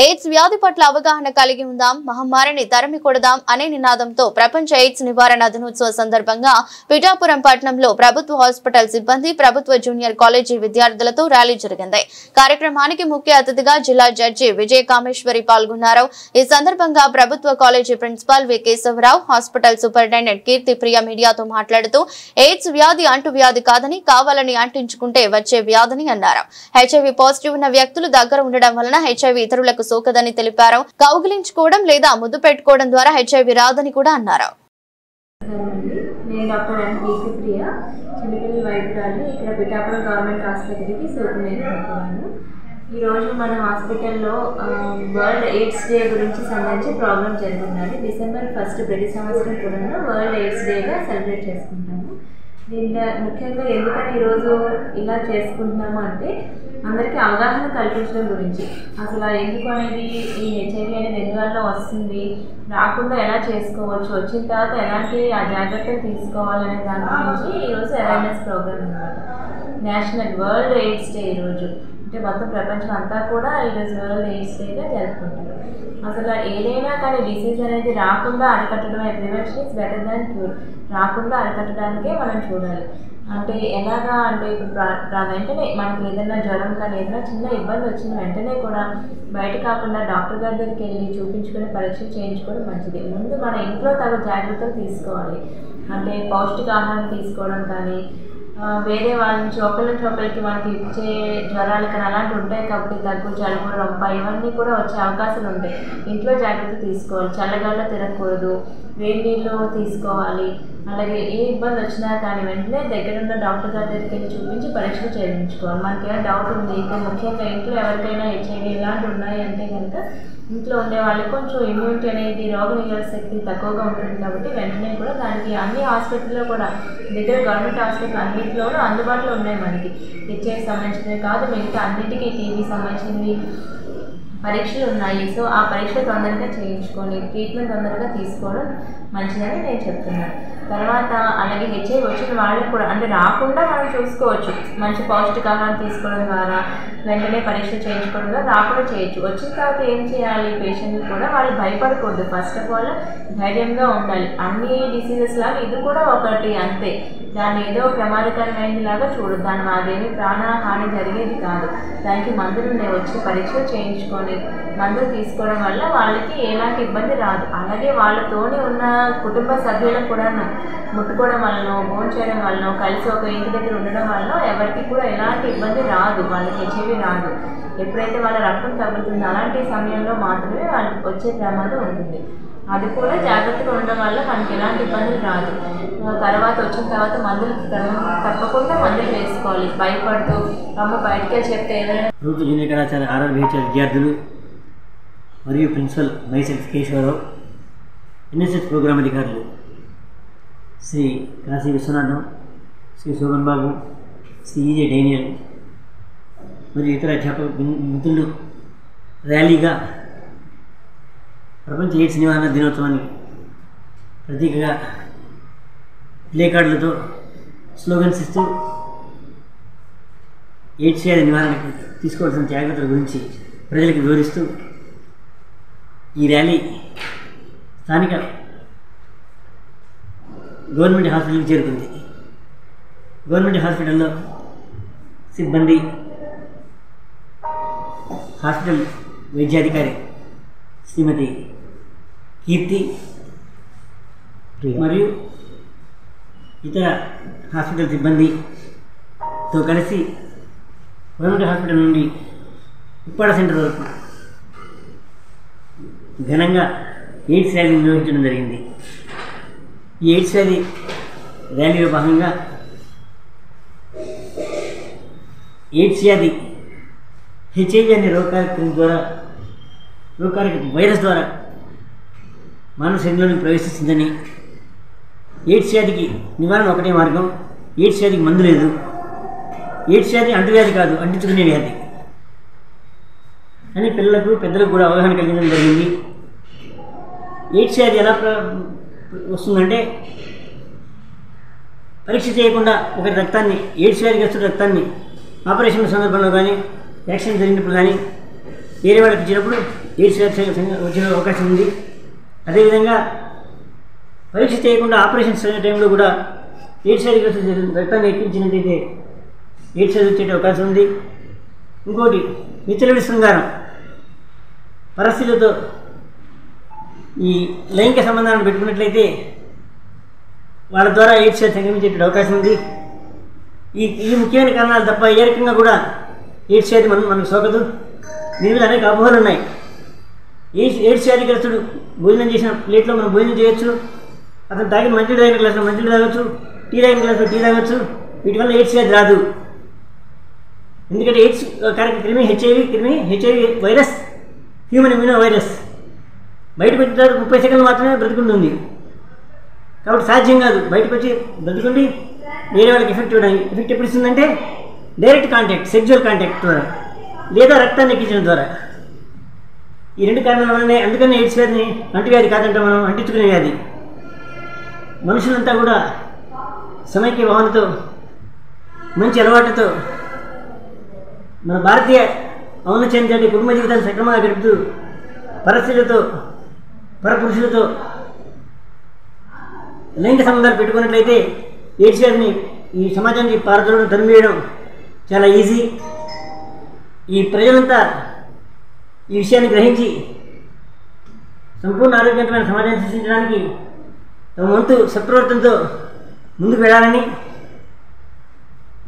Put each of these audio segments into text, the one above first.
AIDS వ్యాధి పట్ల అవగాహన కలిగి ఉందాం, మహమ్మారిని తరిమి కొడదాం అనే నినాదంతో ప్రపంచ ఎయిడ్స్ నివారణ దినోత్సవ సందర్భంగా పిఠాపురం పట్టణంలో ప్రభుత్వ హాస్పిటల్ సిబ్బంది, ప్రభుత్వ జూనియర్ కాలేజీ విద్యార్థులతో ర్యాలీ జరిగింది. కార్యక్రమానికి ముఖ్య అతిథిగా జిల్లా జడ్జి విజయ కామేశ్వరి పాల్గొన్నారు. ఈ సందర్భంగా ప్రభుత్వ కాలేజీ ప్రిన్సిపాల్ వి కేశవరావు, హాస్పిటల్ సూపరింటెండెంట్ కీర్తి ప్రియ మీడియాతో మాట్లాడుతూ ఎయిడ్స్ వ్యాధి అంటువ్యాధి కాదని, కావాలని అంటించుకుంటే వచ్చే వ్యాధిని అన్నారు. హెచ్ఐవి పాజిటివ్ ఉన్న వ్యక్తులు దగ్గర ఉండడం వలన హెచ్ఐవి ఇతరులకు సోకదని తెలిపారు. కౌగిలించుకోవడం లేదా ముద్దు పెట్టుకోవడం ద్వారా హెచ్ఐవి రాదని కూడా అన్నారు. నేను డాక్టర్ ఎన్ కీర్తి ప్రియ, చిన్నపిల్లల వైద్యురాలు. ఇక్కడ పిఠాపురం గవర్నమెంట్ ఆసుపత్రికి సూపరింటెండెంట్. ఈరోజు మన హాస్పిటల్లో వరల్డ్ ఎయిడ్స్ డే గురించి సంబంధించి ప్రోగ్రామ్ జరుగుతున్నది. డిసెంబర్ 1 ప్రతి సంవత్సరం కూడా వరల్డ్ ఎయిడ్స్ డేగా సెలబ్రేట్ చేసుకుంటాము. దీంట్లో ముఖ్యంగా ఎందుకని ఈరోజు ఇలా చేసుకుంటున్నాము అంటే అందరికీ అవగాహన కల్పించడం గురించి. అసలు ఎందుకు అనేది, ఈ హెచ్ఐవి అనేది ఎందువల్ల వస్తుంది, రాకుండా ఎలా చేసుకోవచ్చు, వచ్చిన తర్వాత ఎలాంటి ఆ జాగ్రత్తలు తీసుకోవాలనే దాని గురించి ఈరోజు అవేర్నెస్ ప్రోగ్రామ్ అన్నమాట. నేషనల్ వరల్డ్ ఎయిడ్స్ డే ఈరోజు అంటే మొత్తం ప్రపంచం అంతా కూడా ఈరోజు వరల్డ్ ఎయిడ్స్ డేగా జరుపుకుంటారు. అసలు ఏదైనా కానీ డిసీజ్ అనేది రాకుండా అరికట్టడమే, prevention is better than cure. రాకుండా అరికట్టడానికే మనం చూడాలి. అంటే ఎలాగా అంటే ఇప్పుడు వెంటనే మనకి ఏదైనా జ్వరం కానీ ఏదైనా చిన్న ఇబ్బంది వచ్చిన వెంటనే కూడా బయట కాకుండా డాక్టర్ గారి దగ్గరికి వెళ్ళి చూపించుకొని పరీక్షలు చేయించుకోవడం మంచిది. ముందు మన ఇంట్లో తగు జాగ్రత్తలు తీసుకోవాలి. అంటే పౌష్టికాహారం తీసుకోవడం కానీ, వేరే వాళ్ళ నుంచి ఒకరికి మనకి ఇచ్చే జ్వరాలు కానీ అలాంటివి ఉంటాయి కాబట్టి దగ్గు, జలుబు, రొంప ఇవన్నీ కూడా వచ్చే అవకాశాలు ఉంటాయి. ఇంట్లో జాగ్రత్త తీసుకోవాలి. చల్లగాల్లో తిరగకూడదు, వేడి నీళ్ళు తీసుకోవాలి. అలాగే ఏ ఇబ్బంది వచ్చినా కానీ వెంటనే దగ్గరున్న డాక్టర్ గారి దగ్గరికి వెళ్ళి చూపించి పరీక్షలు చేయించుకోవాలి. మనకి ఏమైనా డౌట్ ఉంది, ఇంకా ముఖ్యంగా ఇంట్లో ఎవరికైనా హెచ్ఐవి ఇలాంటివి ఉన్నాయి అంటే కనుక ఇంట్లో ఉండే వాళ్ళకి కొంచెం ఇమ్యూనిటీ అనేది, రోగ నిరోధక శక్తి తక్కువగా ఉంటుంది కాబట్టి వెంటనే కూడా దానికి అన్ని హాస్పిటల్లో కూడా దగ్గర గవర్నమెంట్ హాస్పిటల్ అన్నింటిలోనూ అందుబాటులో ఉన్నాయి. మనకి హెచ్ఐవి సంబంధించినవి కాదు మిగతా అన్నిటికీ టీవీ సంబంధించినవి పరీక్షలు ఉన్నాయి. సో ఆ పరీక్షలు తొందరగా చేయించుకొని ట్రీట్మెంట్ తొందరగా తీసుకోవడం మంచిదని నేను చెప్తున్నాను. తర్వాత అలాగే హెచ్ఐవి వచ్చిన వాళ్ళకి కూడా అంటే రాకుండా మనం చూసుకోవచ్చు. మంచి పౌష్టికాహారం తీసుకోవడం ద్వారా, వెంటనే పరీక్షలు చేయించుకోవడం ద్వారా రాకుండా చేయొచ్చు. వచ్చిన తర్వాత ఏం చేయాలి, పేషెంట్లు కూడా వాళ్ళు భయపడకూడదు. ఫస్ట్ ఆఫ్ ఆల్ ధైర్యంగా ఉండాలి. అన్ని డిసీజెస్ లాగా ఇది కూడా ఒకటి అంతే. దాన్ని ఏదో ప్రమాదకరమైనది లాగా చూడదు. దాని మాదేమి ప్రాణహాని జరిగేది కాదు. దానికి మందులు వచ్చి పరీక్షలు చేయించుకొని మందులు తీసుకోవడం వల్ల వాళ్ళకి ఎలాంటి ఇబ్బంది రాదు. అలాగే వాళ్ళతోనే ఉన్న కుటుంబ సభ్యులకు కూడా ముట్టుకోవడం వలన, భోజనం చేయడం వలన, కలిసి ఒక ఇంటి దగ్గర ఉండడం వలన ఎవరికి కూడా ఎలాంటి ఇబ్బంది రాదు, వాళ్ళకి హెచ్ఐవి రాదు. ఎప్పుడైతే వాళ్ళ రక్తం తగ్గుతుందో అలాంటి సమయంలో మాత్రమే వాళ్ళకి వచ్చే ప్రమాదం ఉంటుంది. అది కూడా జాగ్రత్తగా ఉండడం వల్ల మనకి ఎలాంటి ఇబ్బందులు రాదు. తర్వాత వచ్చిన తర్వాత మందులు తప్పకుండా మందులు వేసుకోవాలి. భయపడుతూ అమ్మ బయటకే చెప్తే ఏదైనా. ప్రభుత్వ జూనియర్ కళాశాల ఆర్ఆర్బిహెచ్ఆర్ విద్యార్థులు మరియు principal myself Keshava Rao, NSS programme అధికారులు శ్రీ కాశీ విశ్వనాథం, శ్రీ శోభన్ బాబు, శ్రీ ఈజే డేనియల్ మరియు ఇతర అధ్యాపక మిత్రులు ర్యాలీగా ప్రపంచ ఎయిడ్స్ నివారణ దినోత్సవానికి ప్రతీకగా ప్లే కార్డులతో స్లోగన్స్ ఇస్తూ ఎయిడ్స్ వ్యాధి నివారణకు తీసుకోవాల్సిన జాగ్రత్తల గురించి ప్రజలకు వివరిస్తూ ఈ ర్యాలీ స్థానిక గవర్నమెంట్ హాస్పిటల్కి చేరుకుంది. గవర్నమెంట్ హాస్పిటల్లో సిబ్బంది, హాస్పిటల్ వైద్యాధికారి శ్రీమతి కీర్తి మరియు ఇతర హాస్పిటల్ సిబ్బందితో కలిసి గవర్నమెంట్ హాస్పిటల్ నుండి ఉప్పాడ సెంటర్ వరకు ఘనంగా ఎయిడ్స్ ర్యాలీ నిర్వహించడం జరిగింది. ఈ ఎయిడ్స్ వ్యాధి ర్యాలీలో భాగంగా ఎయిడ్స్ వ్యాధి హెచ్ఐవి అనే రోగకారక వైరస్ ద్వారా మానవ శరీరంలోకి ప్రవేశిస్తుందని, ఎయిడ్స్ వ్యాధికి నివారణ ఒకటే మార్గం, ఎయిడ్స్ వ్యాధికి మందు లేదు, ఎయిడ్స్ వ్యాధి అంటువ్యాధి కాదు, అంటించుకునే వ్యాధి అని పిల్లలకు పెద్దలకు కూడా అవగాహన కలిగించడం జరిగింది. ఎయిడ్స్ వ్యాధి ఎలా వస్తుందంటే పరీక్ష చేయకుండా ఒకరి రక్తాన్ని, ఎయిడ్స్ వ్యాధిగ్రస్తుడి రక్తాన్ని ఆపరేషన్ సందర్భంలో కానీ, యాక్సిడెంట్ జరిగినప్పుడు కానీ వేరే వాళ్ళకి ఇచ్చినప్పుడు ఎయిడ్స్ వచ్చే అవకాశం ఉంది. అదేవిధంగా పరీక్ష చేయకుండా ఆపరేషన్స్ టైంలో కూడా ఎయిడ్స్ వ్యాధిగ్రస్తులు రక్తాన్ని ఎక్కించినట్టయితే ఎయిడ్స్ వ్యాధి వచ్చే అవకాశం ఉంది. ఇంకోటి విచ్చలవిడి శృంగారం, పరిస్థితులతో ఈ లైంగిక సంబంధాలను పెట్టుకున్నట్లయితే వాళ్ళ ద్వారా ఎయిడ్స్ వ్యాధి సంక్రమించే అవకాశం ఉంది. ఈ ముఖ్యమైన కారణాలు తప్ప ఏ రకంగా కూడా ఎయిడ్స్ వ్యాధి మనకు సోకదు. దీని మీద అనేక అపోహలు ఉన్నాయి. ఎయిడ్స్ వ్యాధిగ్రస్తుడు భోజనం చేసిన ప్లేట్లో మనం భోజనం చేయొచ్చు, అతను తాగిన మంచినీళ్ళు తాగిన గ్లాసులో మంచినీళ్ళు తాగొచ్చు, టీ తాగిన గ్లాసులో టీ తాగొచ్చు. వీటి వల్ల ఎయిడ్స్ వ్యాధి రాదు. ఎందుకంటే ఎయిడ్స్ క్రిమి HIV virus human immuno virus బయటకు వచ్చిన తర్వాత 30 సెకండ్లు మాత్రమే బ్రతుకుంటుంది. కాబట్టి సాధ్యం కాదు బయటకు వచ్చి బ్రతుకుండి వేరే వాళ్ళకి ఎఫెక్ట్ ఇవ్వడానికి. ఎఫెక్ట్ ఎప్పుడు ఇస్తుందంటే డైరెక్ట్ కాంటాక్ట్, సెక్జువల్ కాంటాక్ట్ ద్వారా లేదా రక్తాన్ని ఎక్కించడం ద్వారా. ఈ 2 కారణాల వల్లనే అందుకని ఎయిడ్స్ వ్యాధిని అంటువ్యాధి కాదంటే మనం అంటించుకునే వ్యాధి. మనుషులంతా కూడా సమైక్య భావనతో మంచి అలవాటుతో మన భారతీయ ఔన్నత్యంతో కుటుంబ జీవితాన్ని సక్రమంగా గడుపుతూ పరిస్థితులతో పరపురుషులతో లైంగిక సంబంధాలు పెట్టుకున్నట్లయితే ఎయిడ్స్ వ్యాధిని ఈ సమాజానికి పారదోడడం, తరిమివేయడం చాలా ఈజీ. ఈ ప్రజలంతా ఈ విషయాన్ని గ్రహించి సంపూర్ణ ఆరోగ్యవంతమైన సమాజాన్ని సృష్టించడానికి తమ వంతు సత్ప్రవర్తనతో ముందుకు వెళ్ళాలని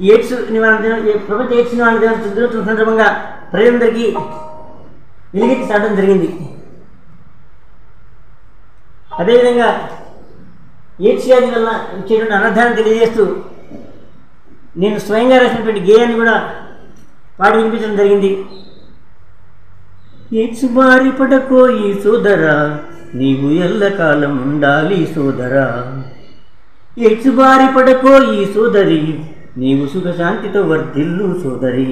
ఈ ఎయిడ్స్ నివారణ ప్రపంచ ఎయిడ్స్ నివారణ దినోత్సవం సందర్భంగా ప్రజలందరికీ వెలుగెత్తి చాటడం జరిగింది. అదేవిధంగా ఎయిడ్స్ వ్యాధి వల్ల వచ్చేటువంటి అనర్థాన్ని తెలియజేస్తూ నేను స్వయంగా రాసినటువంటి గేయాన్ని కూడా పాడి వినిపించడం జరిగింది. ఎయిడ్స్ బారి పడకోయి సోదరా, నీవు ఎల్లకాలం ఉండాలి సోదరా. ఎయిడ్స్ బారి పడకోయి సోదరి, నీవు సుఖశాంతితో వర్ధిల్లు సోదరి.